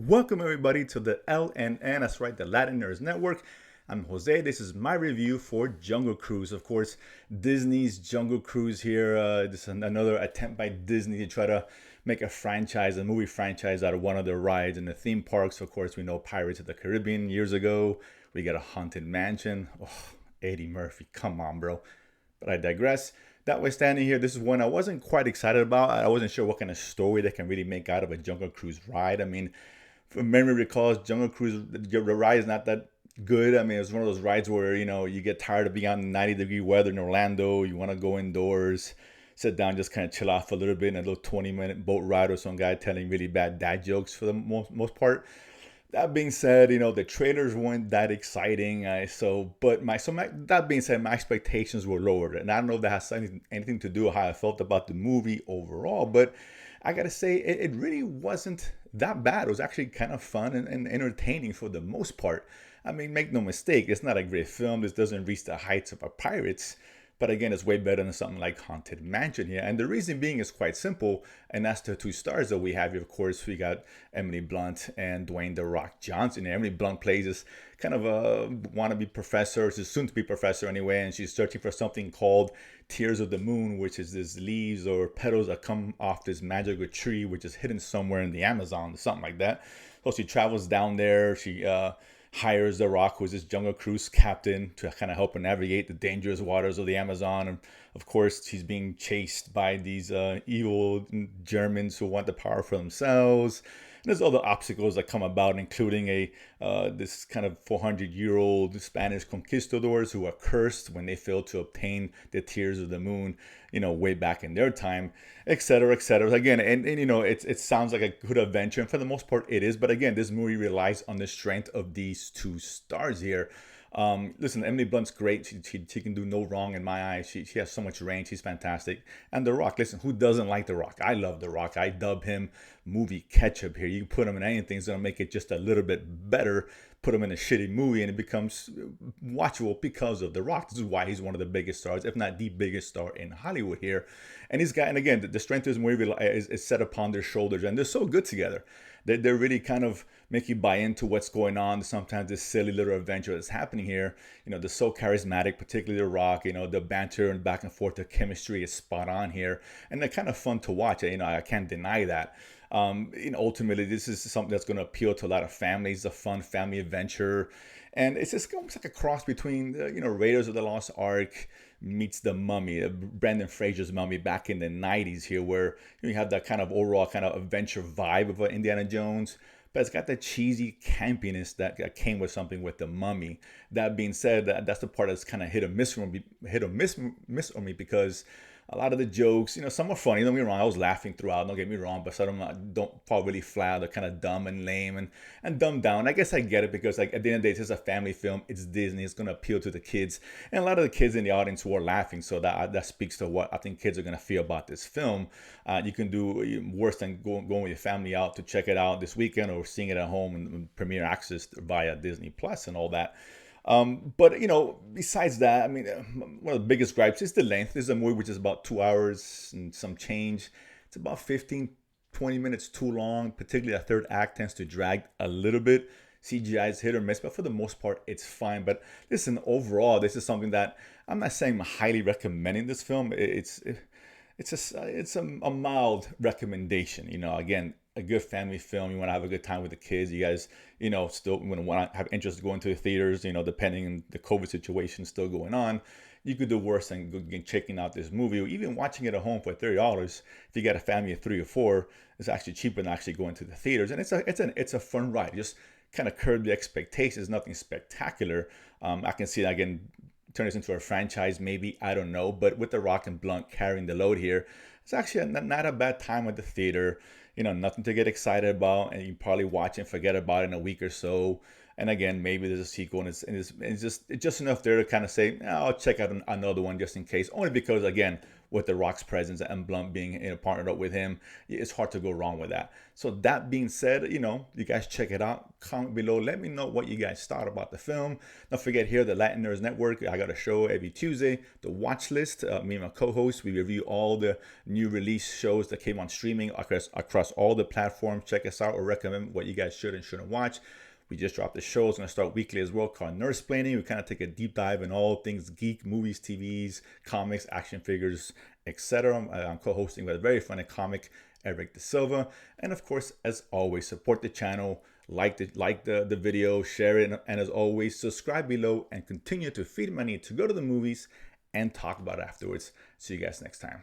Welcome everybody to the LNN, that's right, the Latin Nerds Network. I'm Jose. This is my review for Jungle Cruise. Of course, Disney's Jungle Cruise here. This is another attempt by Disney to try to make a movie franchise out of one of their rides in the theme parks. Of course, we know Pirates of the Caribbean years ago. We got a Haunted Mansion. Oh, Eddie Murphy, come on, bro. But I digress. That way, standing here, this is one I wasn't quite excited about. I wasn't sure what kind of story they can really make out of a Jungle Cruise ride. I mean, from memory recalls, Jungle Cruise, the ride is not that good. I mean, it's one of those rides where, you get tired of being out in 90-degree weather in Orlando. You want to go indoors, sit down, just kind of chill off a little bit in a little 20-minute boat ride with some guy telling really bad dad jokes for the most part. That being said, the trailers weren't that exciting. That being said, my expectations were lowered, and I don't know if that has anything to do with how I felt about the movie overall. But I gotta say, it really wasn't that bad. It was actually kind of fun and entertaining for the most part. I mean, make no mistake, it's not a great film. This doesn't reach the heights of a Pirates. But again, it's way better than something like Haunted Mansion here. And the reason being is quite simple. And that's the two stars that we have here. Of course, we got Emily Blunt and Dwayne "The Rock" Johnson. Emily Blunt plays this kind of a wannabe professor. She's soon to be professor anyway. And she's searching for something called Tears of the Moon, which is these leaves or petals that come off this magical tree, which is hidden somewhere in the Amazon, something like that. So she travels down there. She hires The Rock, who's this Jungle Cruise captain, to kind of help her navigate the dangerous waters of the Amazon. And of course, she's being chased by these evil Germans who want the power for themselves. And there's other obstacles that come about, including this kind of 400-year-old Spanish conquistadors who are cursed when they failed to obtain the Tears of the Moon, way back in their time, etc., etc. Again, and it sounds like a good adventure, and for the most part, it is. But again, this movie relies on the strength of these two stars here. Listen, Emily Blunt's great. She can do no wrong in my eyes. She has so much range. She's fantastic. And The Rock, listen, who doesn't like The Rock? I love The Rock. I dub him movie ketchup here. You can put him in anything, it's going to make it just a little bit better. Put him in a shitty movie and it becomes watchable because of The Rock. This is why he's one of the biggest stars, if not the biggest star in Hollywood here. And again, the strength of this movie is set upon their shoulders, and they're so good together. They're really kind of make you buy into what's going on. Sometimes this silly little adventure that's happening here. They're so charismatic, particularly The Rock. The banter and back and forth, the chemistry is spot on here, and they're kind of fun to watch. I can't deny that. Ultimately, this is something that's going to appeal to a lot of families. A fun family adventure, and it's just almost like a cross between Raiders of the Lost Ark meets The Mummy, Brendan Fraser's Mummy back in the 90s here, where you have that kind of overall kind of adventure vibe of Indiana Jones, but it's got that cheesy campiness that came with something with The Mummy. That being said, that's the part that's kind of hit or miss on me because a lot of the jokes, some are funny. Don't get me wrong, I was laughing throughout. Don't get me wrong, but some of them don't fall really flat. They're kind of dumb and lame and dumbed down. I guess I get it because, like, at the end of the day, it's a family film. It's Disney. It's going to appeal to the kids, and a lot of the kids in the audience were laughing. So that speaks to what I think kids are going to feel about this film. You can do worse than going with your family out to check it out this weekend or seeing it at home and premiere access via Disney Plus and all that. But besides that, I mean, one of the biggest gripes is the length. This is a movie which is about 2 hours and some change. It's about 15, 20 minutes too long. Particularly the third act tends to drag a little bit. CGI is hit or miss, but for the most part, it's fine. But listen, overall, this is something that I'm not saying I'm highly recommending this film. It's a mild recommendation. Again, a good family film. You want to have a good time with the kids. You guys, still want to have interest to go into the theaters. Depending on the COVID situation still going on, you could do worse than checking out this movie or even watching it at home for $30. If you got a family of 3 or 4, it's actually cheaper than actually going to the theaters. And it's a fun ride. Just kind of curb the expectations. Nothing spectacular. I can see that again. Turn this into a franchise, maybe, I don't know. But with The Rock and Blunt carrying the load here, it's actually not a bad time at the theater. Nothing to get excited about, and you probably watch and forget about it in a week or so. And again, maybe there's a sequel, and it's just enough there to kind of say, I'll check out another one just in case. Only because, again, with The Rock's presence and Blunt being partnered up with him, it's hard to go wrong with that. So that being said, you guys check it out. Comment below. Let me know what you guys thought about the film. Don't forget here, the Latin Nerds Network. I got a show every Tuesday, The Watch List. Me and my co-host, we review all the new release shows that came on streaming across all the platforms. Check us out or recommend what you guys should and shouldn't watch. We just dropped the show. It's going to start weekly as well, called Nerdsplaining. We kind of take a deep dive in all things geek, movies, TVs, comics, action figures, etc. I'm co-hosting with a very funny comic, Eric De Silva. And of course, as always, support the channel, like the video, share it, and as always, subscribe below and continue to feed my need to go to the movies and talk about it afterwards. See you guys next time.